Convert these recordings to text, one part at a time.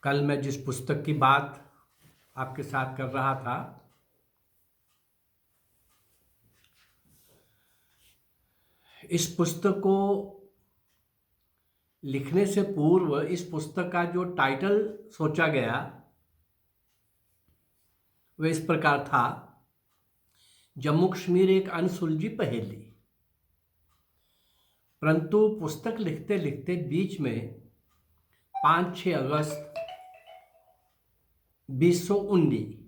कल मैं जिस पुस्तक की बात आपके साथ कर रहा था, इस पुस्तक को लिखने से पूर्व इस पुस्तक का जो टाइटल सोचा गया वह इस प्रकार था, जम्मू कश्मीर एक अनसुलझी पहेली। परंतु पुस्तक लिखते लिखते बीच में 5-6 अगस्त 2019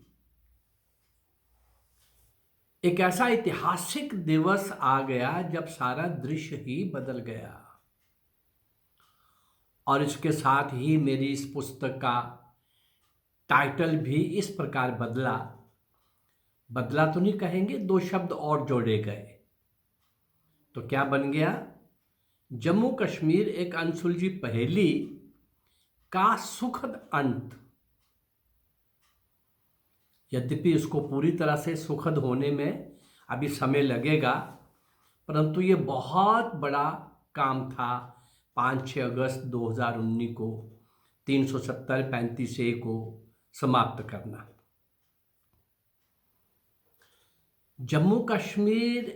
एक ऐसा ऐतिहासिक दिवस आ गया जब सारा दृश्य ही बदल गया। और इसके साथ ही मेरी इस पुस्तक का टाइटल भी इस प्रकार बदला। बदला तो नहीं कहेंगे, 2 शब्द और जोड़े गए। तो क्या बन गया? जम्मू कश्मीर एक अनसुलझी पहेली का सुखद अंत। यद्यपि इसको पूरी तरह से सुखद होने में अभी समय लगेगा, परंतु ये बहुत बड़ा काम था 5-6 अगस्त 2019 को 370-35 को समाप्त करना। जम्मू कश्मीर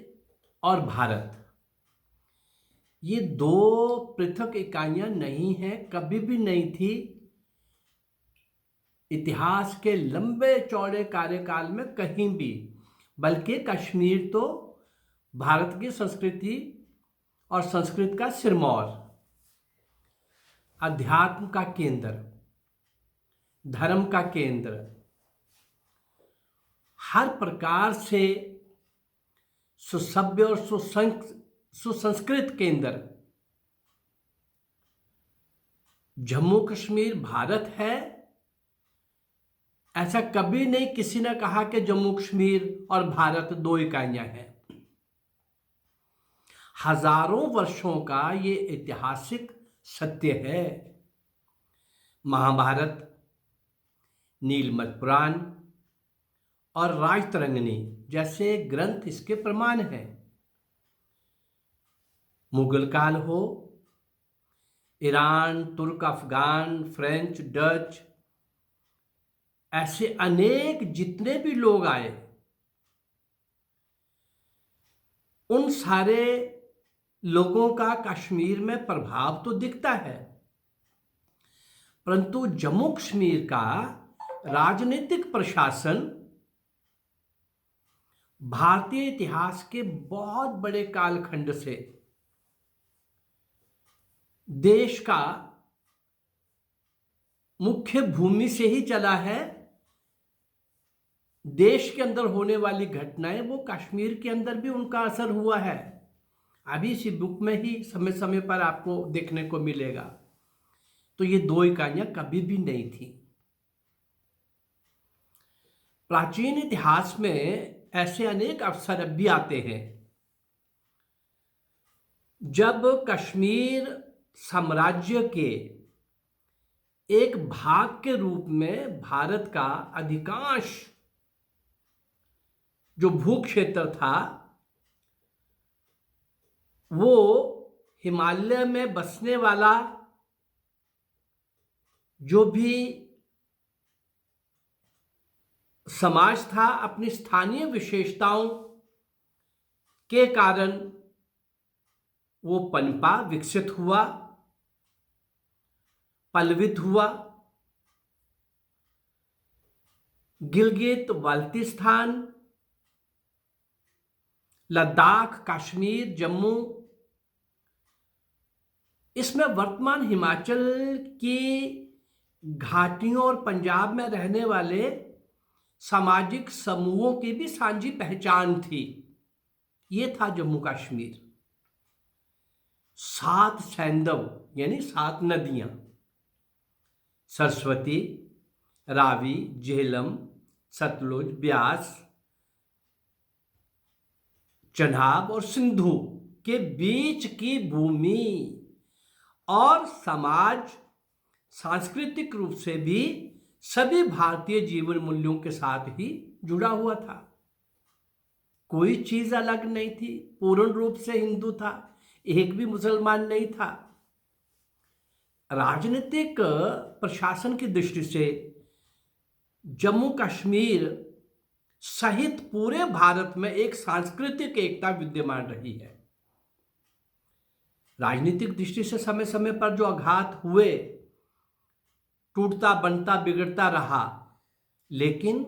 और भारत ये 2 पृथक इकाइयां नहीं हैं, कभी भी नहीं थी। इतिहास के लंबे चौड़े कार्यकाल में कहीं भी, बल्कि कश्मीर तो भारत की संस्कृति और संस्कृत का सिरमौर, अध्यात्म का केंद्र, धर्म का केंद्र, हर प्रकार से सुसभ्य और सुसंस्कृत केंद्र। जम्मू कश्मीर भारत है, ऐसा कभी नहीं किसी ने कहा कि जम्मू कश्मीर और भारत 2 इकाइयां हैं। हजारों वर्षों का ये ऐतिहासिक सत्य है। महाभारत, नीलमत पुराण और राजतरंगिणी जैसे ग्रंथ इसके प्रमाण हैं। मुगल काल हो, ईरान, तुर्क, अफगान, फ्रेंच, डच, ऐसे अनेक जितने भी लोग आए, उन सारे लोगों का कश्मीर में प्रभाव तो दिखता है, परंतु जम्मू कश्मीर का राजनीतिक प्रशासन भारतीय इतिहास के बहुत बड़े कालखंड से देश का मुख्य भूमि से ही चला है। देश के अंदर होने वाली घटनाएं वो कश्मीर के अंदर भी उनका असर हुआ है। अभी इसी बुक में ही समय समय पर आपको देखने को मिलेगा। तो ये 2 इकाइयां कभी भी नहीं थी। प्राचीन इतिहास में ऐसे अनेक अवसर अब भी आते हैं जब कश्मीर साम्राज्य के एक भाग के रूप में भारत का अधिकांश जो भूक्षेत्र था वो हिमालय में बसने वाला जो भी समाज था, अपनी स्थानीय विशेषताओं के कारण वो पनपा, विकसित हुआ, पल्लवित हुआ। गिलगित, बाल्टिस्तान, लद्दाख, कश्मीर, जम्मू, इसमें वर्तमान हिमाचल की घाटियों और पंजाब में रहने वाले सामाजिक समूहों की भी साझी पहचान थी। ये था जम्मू कश्मीर। 7 सैंधव यानी 7 नदियां, सरस्वती, रावी, झेलम, सतलुज, ब्यास, चनाब और सिंधु के बीच की भूमि और समाज सांस्कृतिक रूप से भी सभी भारतीय जीवन मूल्यों के साथ ही जुड़ा हुआ था। कोई चीज अलग नहीं थी। पूर्ण रूप से हिंदू था, एक भी मुसलमान नहीं था। राजनीतिक प्रशासन की दृष्टि से जम्मू कश्मीर सहित पूरे भारत में एक सांस्कृतिक एकता विद्यमान रही है। राजनीतिक दृष्टि से समय समय पर जो आघात हुए, टूटता बनता बिगड़ता रहा, लेकिन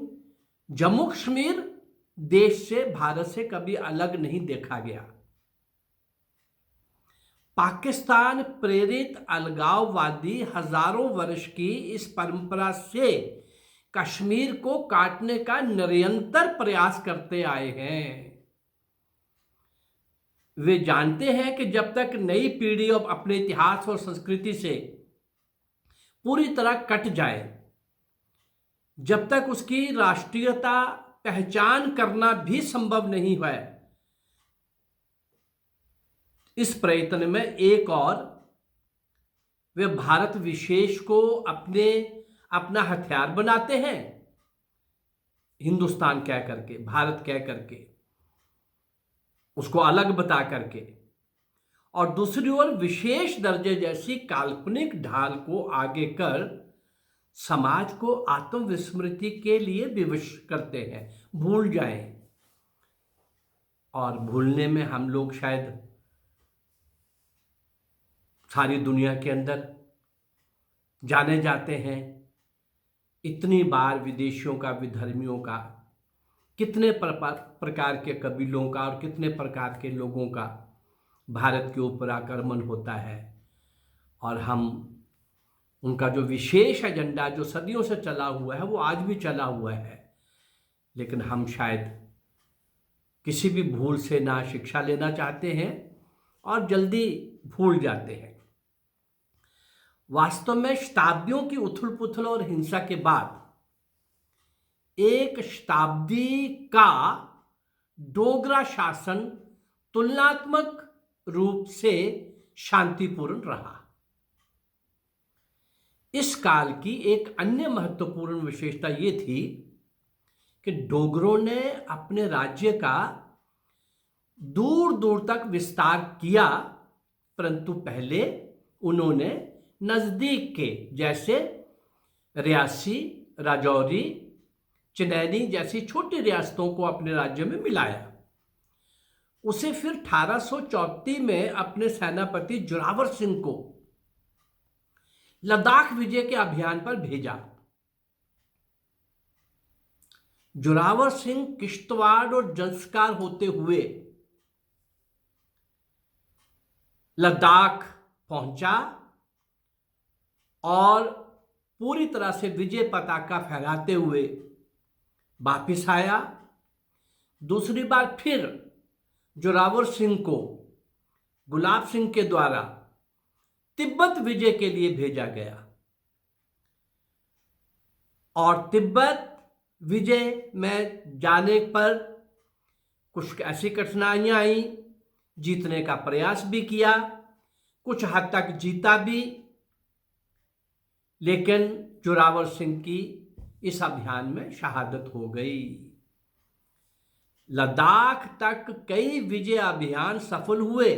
जम्मू कश्मीर देश से, भारत से कभी अलग नहीं देखा गया। पाकिस्तान प्रेरित अलगाववादी हजारों वर्ष की इस परंपरा से कश्मीर को काटने का निरंतर प्रयास करते आए हैं। वे जानते हैं कि जब तक नई पीढ़ी अब अपने इतिहास और संस्कृति से पूरी तरह कट जाए, जब तक उसकी राष्ट्रीयता पहचान करना भी संभव नहीं है, इस प्रयत्न में एक और वे भारत विशेष को अपना हथियार बनाते हैं, हिंदुस्तान कह करके, भारत कह करके, उसको अलग बता करके, और दूसरी ओर विशेष दर्जे जैसी काल्पनिक ढाल को आगे कर समाज को आत्मविस्मृति के लिए विवश करते हैं, भूल जाएं। और भूलने में हम लोग शायद सारी दुनिया के अंदर जाने जाते हैं। इतनी बार विदेशियों का, विधर्मियों का, कितने प्रकार के कबीलों का और कितने प्रकार के लोगों का भारत के ऊपर आक्रमण होता है, और हम उनका जो विशेष एजेंडा जो सदियों से चला हुआ है वो आज भी चला हुआ है, लेकिन हम शायद किसी भी भूल से ना शिक्षा लेना चाहते हैं और जल्दी भूल जाते हैं। वास्तव में शताब्दियों की उथल पुथल और हिंसा के बाद एक शताब्दी का डोगरा शासन तुलनात्मक रूप से शांतिपूर्ण रहा। इस काल की एक अन्य महत्वपूर्ण विशेषता ये थी कि डोगरों ने अपने राज्य का दूर दूर तक विस्तार किया, परंतु पहले उन्होंने नजदीक के जैसे रियासी, राजौरी, चनैनी जैसी छोटी रियासतों को अपने राज्य में मिलाया। उसे फिर 1834 में अपने सेनापति जोरावर सिंह को लद्दाख विजय के अभियान पर भेजा। जोरावर सिंह किश्तवाड़ और जंस्कार होते हुए लद्दाख पहुंचा और पूरी तरह से विजय पताका फहराते हुए वापिस आया। दूसरी बार फिर जोरावर सिंह को गुलाब सिंह के द्वारा तिब्बत विजय के लिए भेजा गया, और तिब्बत विजय में जाने पर कुछ ऐसी कठिनाइयां आई, जीतने का प्रयास भी किया, कुछ हद तक जीता भी, लेकिन जोरावर सिंह की इस अभियान में शहादत हो गई। लद्दाख तक कई विजय अभियान सफल हुए,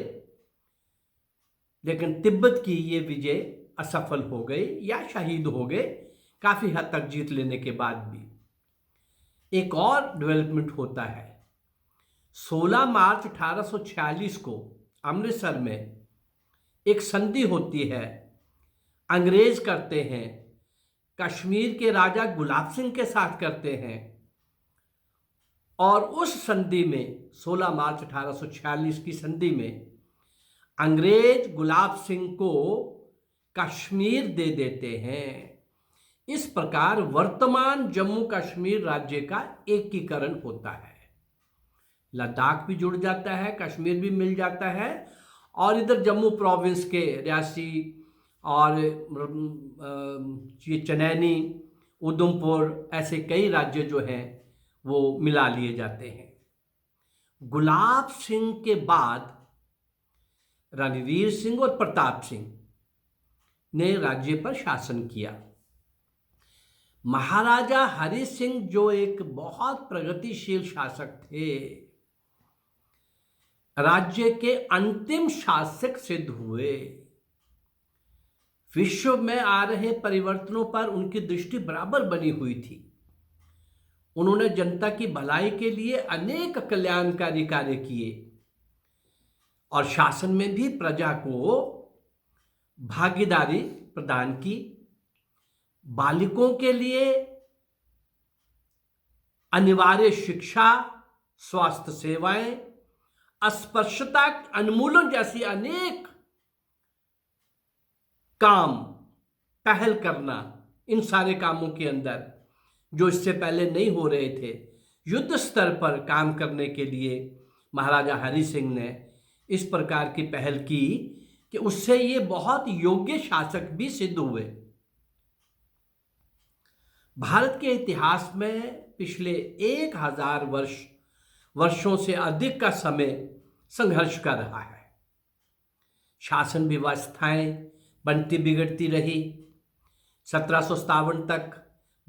लेकिन तिब्बत की ये विजय असफल हो गई या शहीद हो गए, काफी हद तक जीत लेने के बाद भी। एक और डेवलपमेंट होता है। 16 मार्च 1846 को अमृतसर में एक संधि होती है, अंग्रेज करते हैं, कश्मीर के राजा गुलाब सिंह के साथ करते हैं, और उस संधि में 16 मार्च 1846 की संधि में अंग्रेज गुलाब सिंह को कश्मीर दे देते हैं। इस प्रकार वर्तमान जम्मू कश्मीर राज्य का एकीकरण होता है। लद्दाख भी जुड़ जाता है, कश्मीर भी मिल जाता है, और इधर जम्मू प्रोविंस के रियासी और ये चनैनी, उधमपुर, ऐसे कई राज्य जो हैं वो मिला लिए जाते हैं। गुलाब सिंह के बाद रणवीर सिंह और प्रताप सिंह ने राज्य पर शासन किया। महाराजा हरि सिंह जो एक बहुत प्रगतिशील शासक थे, राज्य के अंतिम शासक सिद्ध हुए। विश्व में आ रहे परिवर्तनों पर उनकी दृष्टि बराबर बनी हुई थी। उन्होंने जनता की भलाई के लिए अनेक कल्याणकारी कार्य किए और शासन में भी प्रजा को भागीदारी प्रदान की। बालिकों के लिए अनिवार्य शिक्षा, स्वास्थ्य सेवाएं, अस्पृश्यता उन्मूलन जैसी अनेक काम पहल करना, इन सारे कामों के अंदर जो इससे पहले नहीं हो रहे थे, युद्ध स्तर पर काम करने के लिए महाराजा हरि सिंह ने इस प्रकार की पहल की कि उससे ये बहुत योग्य शासक भी सिद्ध हुए। भारत के इतिहास में पिछले 1000 वर्षों से अधिक का समय संघर्ष का रहा है। शासन व्यवस्थाएं बनती बिगड़ती रही। 1757 तक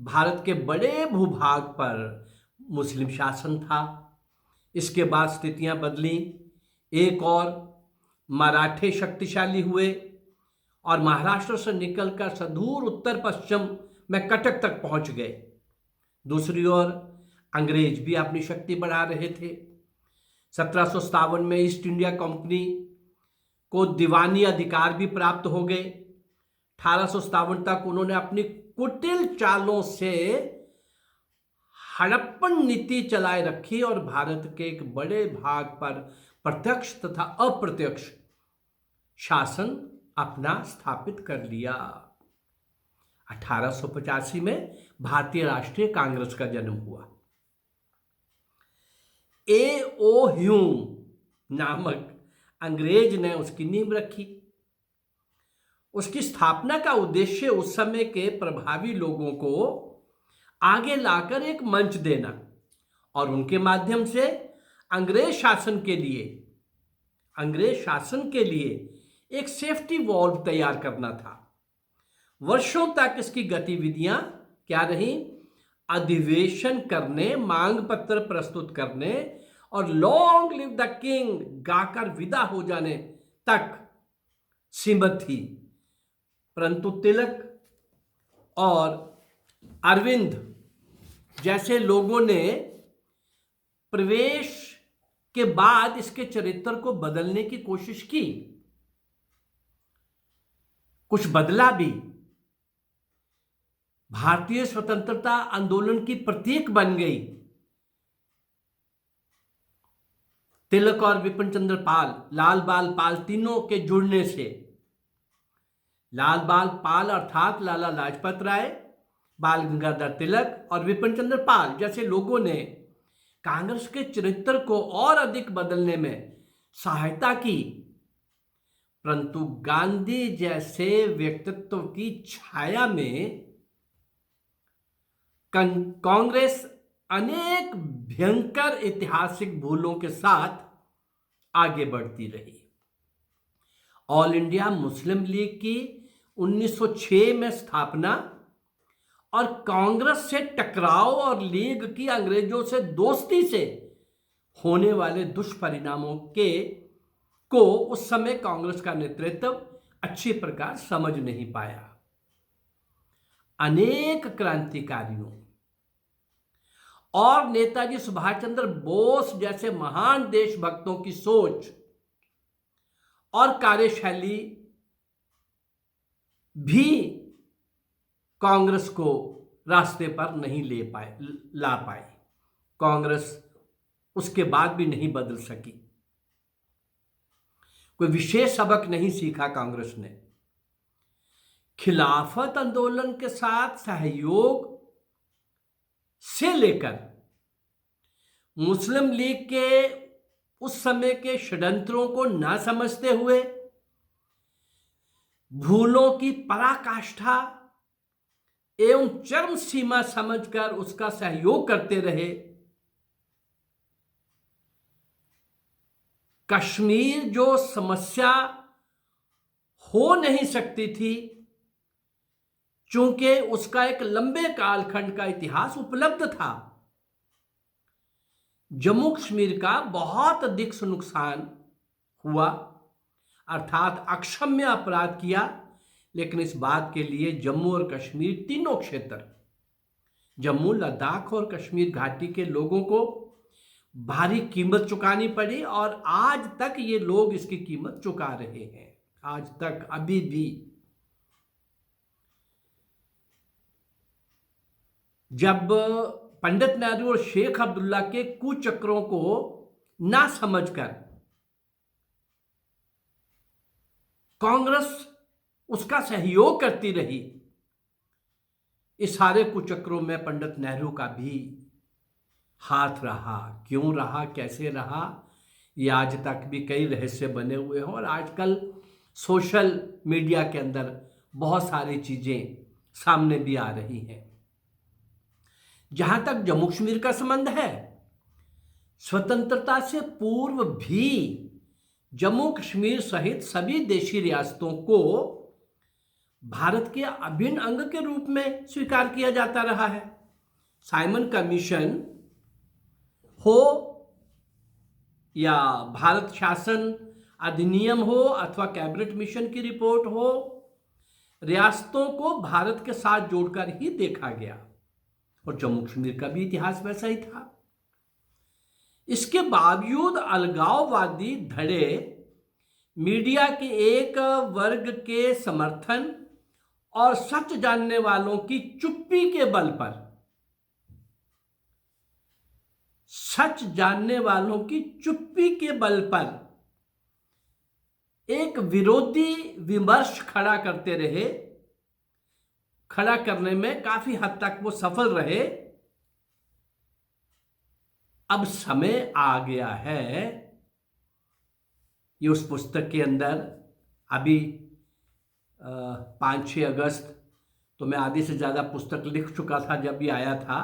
भारत के बड़े भूभाग पर मुस्लिम शासन था। इसके बाद स्थितियां बदली। एक और मराठे शक्तिशाली हुए और महाराष्ट्र से निकलकर सुदूर उत्तर पश्चिम में कटक तक पहुंच गए। दूसरी ओर अंग्रेज भी अपनी शक्ति बढ़ा रहे थे। 1757 में ईस्ट इंडिया कंपनी को दीवानी अधिकार भी प्राप्त हो गए। 1857 तक उन्होंने अपनी कुटिल चालों से हड़प्पन नीति चलाए रखी और भारत के एक बड़े भाग पर प्रत्यक्ष तथा अप्रत्यक्ष शासन अपना स्थापित कर लिया। 1885 में भारतीय राष्ट्रीय कांग्रेस का जन्म हुआ। A.O. ह्यूम नामक अंग्रेज ने उसकी नींव रखी। उसकी स्थापना का उद्देश्य उस समय के प्रभावी लोगों को आगे लाकर एक मंच देना और उनके माध्यम से अंग्रेज शासन के लिए एक सेफ्टी वॉल्व तैयार करना था। वर्षों तक इसकी गतिविधियां क्या रही? अधिवेशन करने, मांग पत्र प्रस्तुत करने और लॉन्ग लिव द किंग गाकर विदा हो जाने तक सीमित थी। परंतु तिलक और अरविंद जैसे लोगों ने प्रवेश के बाद इसके चरित्र को बदलने की कोशिश की। कुछ बदला भी। भारतीय स्वतंत्रता आंदोलन की प्रतीक बन गई। तिलक और विपिन चंद्र पाल, लाल बाल पाल तीनों के जुड़ने से लाल बाल पाल अर्थात लाला लाजपत राय, बाल गंगाधर तिलक और विपिन चंद्र पाल जैसे लोगों ने कांग्रेस के चरित्र को और अधिक बदलने में सहायता की। परंतु गांधी जैसे व्यक्तित्व की छाया में कांग्रेस अनेक भयंकर ऐतिहासिक भूलों के साथ आगे बढ़ती रही। ऑल इंडिया मुस्लिम लीग की 1906 में स्थापना और कांग्रेस से टकराव और लीग की अंग्रेजों से दोस्ती से होने वाले दुष्परिणामों को उस समय कांग्रेस का नेतृत्व अच्छी प्रकार समझ नहीं पाया। अनेक क्रांतिकारियों और नेताजी सुभाष चंद्र बोस जैसे महान देशभक्तों की सोच और कार्यशैली भी कांग्रेस को रास्ते पर नहीं ला पाई। कांग्रेस उसके बाद भी नहीं बदल सकी। कोई विशेष सबक नहीं सीखा कांग्रेस ने। खिलाफत आंदोलन के साथ सहयोग से लेकर मुस्लिम लीग के उस समय के षड्यंत्रों को ना समझते हुए भूलों की पराकाष्ठा एवं चरम सीमा समझकर उसका सहयोग करते रहे। कश्मीर जो समस्या हो नहीं सकती थी, चूंकि उसका एक लंबे कालखंड का इतिहास उपलब्ध था। जम्मू कश्मीर का बहुत अधिक नुकसान हुआ, अर्थात अक्षम्य अपराध किया लेकिन इस बात के लिए जम्मू और कश्मीर, तीनों क्षेत्र, जम्मू, लद्दाख और कश्मीर घाटी के लोगों को भारी कीमत चुकानी पड़ी और आज तक ये लोग इसकी कीमत चुका रहे हैं। आज तक, अभी भी। जब पंडित नेहरू और शेख अब्दुल्ला के कुचक्रों को ना समझकर कांग्रेस उसका सहयोग करती रही, इस सारे कुचक्रों में पंडित नेहरू का भी हाथ रहा। क्यों रहा, कैसे रहा, ये आज तक भी कई रहस्य बने हुए हैं और आजकल सोशल मीडिया के अंदर बहुत सारी चीजें सामने भी आ रही हैं। जहां तक जम्मू कश्मीर का संबंध है, स्वतंत्रता से पूर्व भी जम्मू कश्मीर सहित सभी देशी रियासतों को भारत के अभिन्न अंग के रूप में स्वीकार किया जाता रहा है। साइमन कमीशन हो या भारत शासन अधिनियम हो अथवा कैबिनेट मिशन की रिपोर्ट हो, रियासतों को भारत के साथ जोड़कर ही देखा गया और जम्मू कश्मीर का भी इतिहास वैसा ही था। इसके बावजूद अलगाववादी धड़े मीडिया के एक वर्ग के समर्थन और सच जानने वालों की चुप्पी के बल पर, सच जानने वालों की चुप्पी के बल पर एक विरोधी विमर्श खड़ा करते रहे। खड़ा करने में काफी हद तक वो सफल रहे। अब समय आ गया है, ये उस पुस्तक के अंदर अभी 5-6 अगस्त, तो मैं आधे से ज्यादा पुस्तक लिख चुका था जब ये आया था।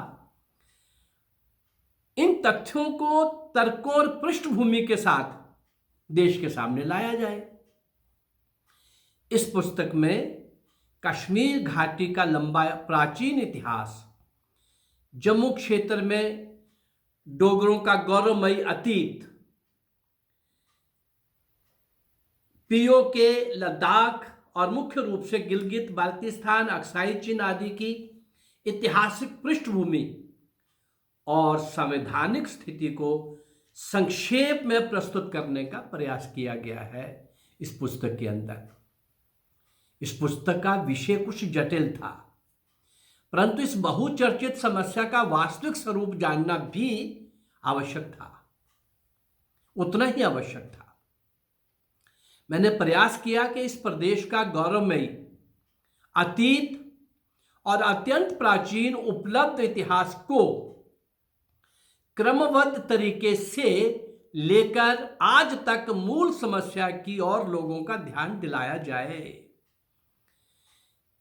इन तथ्यों को तर्कों और पृष्ठभूमि के साथ देश के सामने लाया जाए। इस पुस्तक में कश्मीर घाटी का लंबा प्राचीन इतिहास, जम्मू क्षेत्र में डोगरों का गौरवमयी अतीत, पीओके, लद्दाख और मुख्य रूप से गिलगित बाल्टिस्तान, अक्साई चीन आदि की ऐतिहासिक पृष्ठभूमि और संवैधानिक स्थिति को संक्षेप में प्रस्तुत करने का प्रयास किया गया है इस पुस्तक के अंदर। इस पुस्तक का विषय कुछ जटिल था, परंतु इस बहुचर्चित समस्या का वास्तविक स्वरूप जानना भी आवश्यक था, उतना ही आवश्यक था। मैंने प्रयास किया कि इस प्रदेश का गौरवमयी अतीत और अत्यंत प्राचीन उपलब्ध इतिहास को क्रमबद्ध तरीके से लेकर आज तक मूल समस्या की ओर लोगों का ध्यान दिलाया जाए।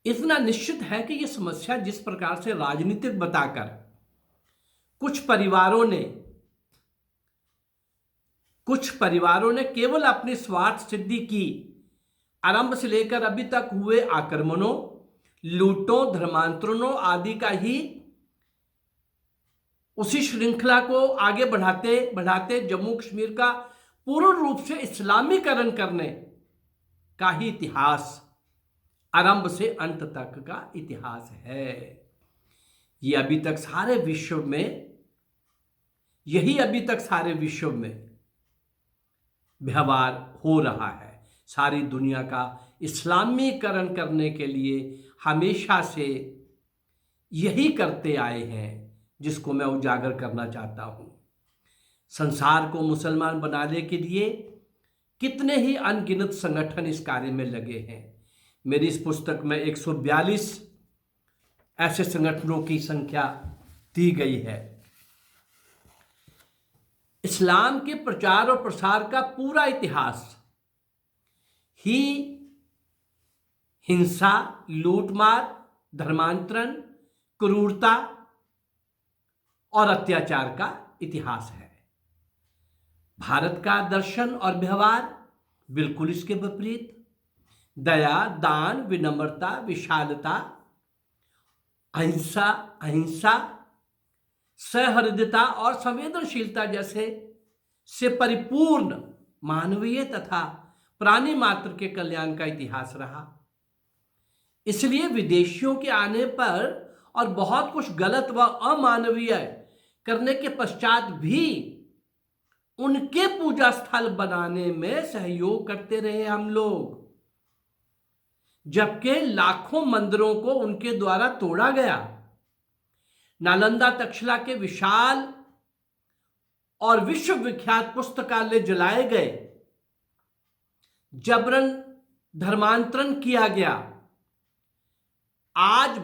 इतना निश्चित है कि यह समस्या जिस प्रकार से राजनीतिक बताकर कुछ परिवारों ने केवल अपनी स्वार्थ सिद्धि की, आरंभ से लेकर अभी तक हुए आक्रमणों, लूटों, धर्मांतरणों आदि का ही उसी श्रृंखला को आगे बढ़ाते बढ़ाते जम्मू कश्मीर का पूर्ण रूप से इस्लामीकरण करने का ही इतिहास, आरंभ से अंत तक का इतिहास है। ये अभी तक सारे विश्व में, यही अभी तक सारे विश्व में व्यवहार हो रहा है। सारी दुनिया का इस्लामीकरण करने के लिए हमेशा से यही करते आए हैं, जिसको मैं उजागर करना चाहता हूं। संसार को मुसलमान बनाने के लिए कितने ही अनगिनत संगठन इस कार्य में लगे हैं। मेरी इस पुस्तक में 142 ऐसे संगठनों की संख्या दी गई है। इस्लाम के प्रचार और प्रसार का पूरा इतिहास ही हिंसा, लूटमार, धर्मांतरण, क्रूरता और अत्याचार का इतिहास है। भारत का दर्शन और व्यवहार बिल्कुल इसके विपरीत। दया, दान, विनम्रता, विशालता, अहिंसा, सहृदयता और संवेदनशीलता जैसे से परिपूर्ण मानवीय तथा प्राणी मात्र के कल्याण का इतिहास रहा। इसलिए विदेशियों के आने पर और बहुत कुछ गलत व अमानवीय करने के पश्चात भी उनके पूजा स्थल बनाने में सहयोग करते रहे हम लोग, जबकि लाखों मंदिरों को उनके द्वारा तोड़ा गया। नालंदा तक्षशिला के विशाल और विश्वविख्यात पुस्तकालय जलाए गए, जबरन धर्मांतरण किया गया। आज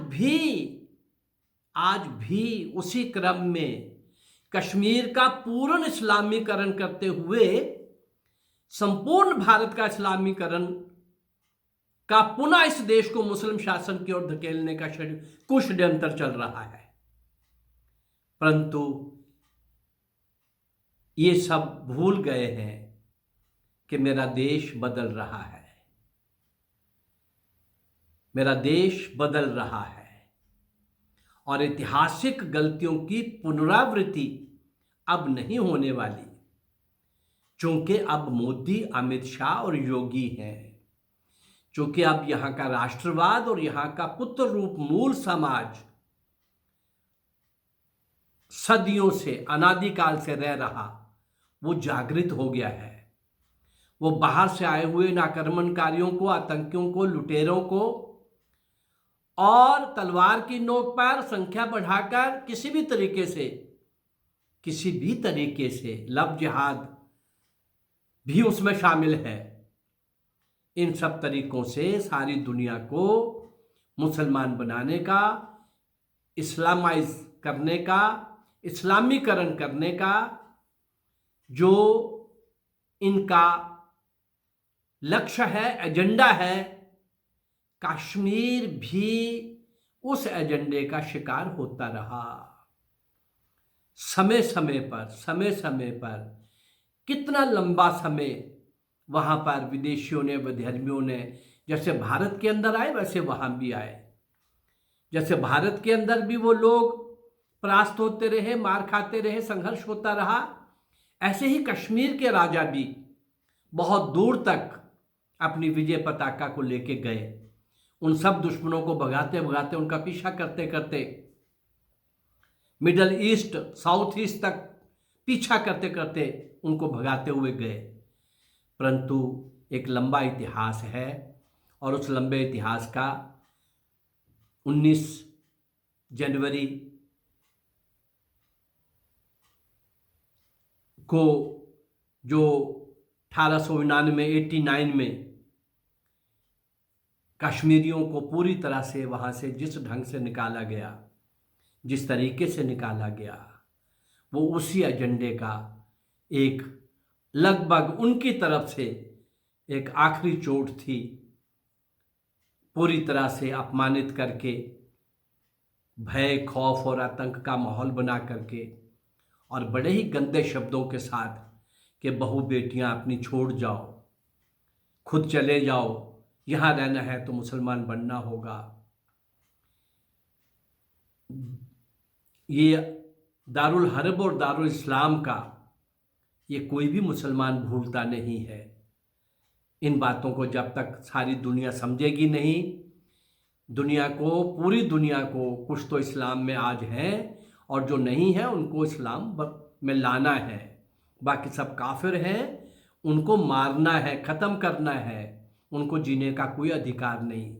भी उसी क्रम में कश्मीर का पूर्ण इस्लामीकरण करते हुए संपूर्ण भारत का इस्लामीकरण का पुनः इस देश को मुस्लिम शासन की ओर धकेलने का कुषड्यंतर चल रहा है। परंतु ये सब भूल गए हैं कि मेरा देश बदल रहा है, मेरा देश बदल रहा है और ऐतिहासिक गलतियों की पुनरावृत्ति अब नहीं होने वाली, क्योंकि अब मोदी, अमित शाह और योगी हैं, क्योंकि अब यहां का राष्ट्रवाद और यहां का पुत्र रूप मूल समाज सदियों से, अनादिकाल से रह रहा, वो जागृत हो गया है। वो बाहर से आए हुए आक्रमणकारियों को, आतंकियों को, लुटेरों को और तलवार की नोक पर संख्या बढ़ाकर किसी भी तरीके से लव जिहाद भी उसमें शामिल है। इन सब तरीकों से सारी दुनिया को मुसलमान बनाने का, इस्लामाइज करने का, इस्लामीकरण करने का जो इनका लक्ष्य है, एजेंडा है, कश्मीर भी उस एजेंडे का शिकार होता रहा। समय समय पर कितना लंबा समय वहां पर विदेशियों ने, विधर्मियों ने जैसे भारत के अंदर आए वैसे वहां भी आए। जैसे भारत के अंदर भी वो लोग परास्त होते रहे, मार खाते रहे, संघर्ष होता रहा, ऐसे ही कश्मीर के राजा भी बहुत दूर तक अपनी विजय पताका को लेके गए। उन सब दुश्मनों को भगाते भगाते, उनका पीछा करते करते मिडल ईस्ट, साउथ ईस्ट तक पीछा करते करते उनको भगाते हुए गए। परंतु एक लंबा इतिहास है और उस लंबे इतिहास का 19 जनवरी को जो 1899 में कश्मीरियों को पूरी तरह से वहाँ से जिस ढंग से निकाला गया, जिस तरीके से निकाला गया, वो उसी एजेंडे का एक लगभग उनकी तरफ से एक आखिरी चोट थी। पूरी तरह से अपमानित करके, भय, खौफ और आतंक का माहौल बना करके और बड़े ही गंदे शब्दों के साथ कि बहू बेटियां अपनी छोड़ जाओ, खुद चले जाओ, यहाँ रहना है तो मुसलमान बनना होगा। ये दारुल हर्ब और दारुल इस्लाम का ये कोई भी मुसलमान भूलता नहीं है। इन बातों को जब तक सारी दुनिया समझेगी नहीं, दुनिया को, पूरी दुनिया को कुछ तो इस्लाम में आज हैं और जो नहीं है उनको इस्लाम में लाना है। बाकी सब काफिर हैं, उनको मारना है, ख़त्म करना है, उनको जीने का कोई अधिकार नहीं।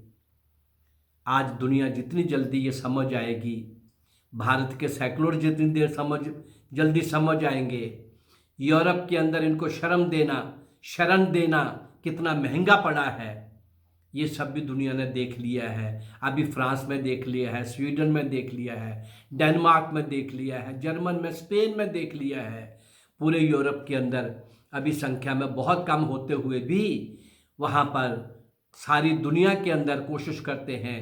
आज दुनिया जितनी जल्दी ये समझ आएगी, भारत के सेकुलर जितनी देर जल्दी समझ आएंगे, यूरोप के अंदर इनको शरण देना कितना महंगा पड़ा है, ये सब भी दुनिया ने देख लिया है। अभी फ्रांस में देख लिया है, स्वीडन में देख लिया है, डेनमार्क में देख लिया है, जर्मन में, स्पेन में देख लिया है। पूरे यूरोप के अंदर अभी संख्या में बहुत कम होते हुए भी वहाँ पर सारी दुनिया के अंदर कोशिश करते हैं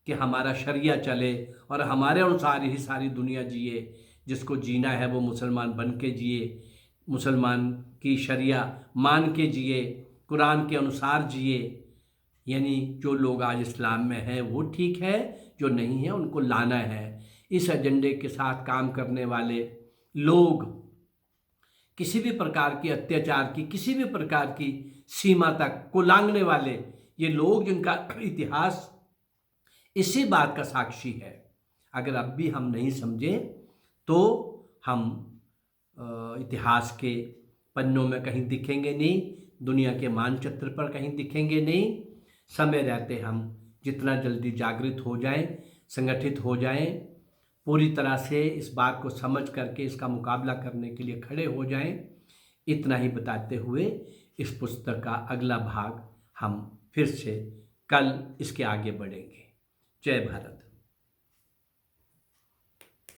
कि हमारा शरिया चले और हमारे अनुसार ही सारी दुनिया जिए। जिसको जीना है वो मुसलमान बन के जिए, मुसलमान की शरिया मान के जिए, कुरान के अनुसार जिए। यानी जो लोग आज इस्लाम में हैं वो ठीक है, जो नहीं है उनको लाना है। इस एजेंडे के साथ काम करने वाले लोग किसी भी प्रकार की अत्याचार की, किसी भी प्रकार की सीमा तक को लांघने वाले ये लोग, जिनका इतिहास इसी बात का साक्षी है। अगर अब भी हम नहीं समझें तो हम इतिहास के पन्नों में कहीं दिखेंगे नहीं, दुनिया के मानचित्र पर कहीं दिखेंगे नहीं। समय रहते हम जितना जल्दी जागृत हो जाएं, संगठित हो जाएं, पूरी तरह से इस बात को समझ करके इसका मुकाबला करने के लिए खड़े हो जाएं, इतना ही बताते हुए इस पुस्तक का अगला भाग हम फिर से कल इसके आगे बढ़ेंगे। जय भारत।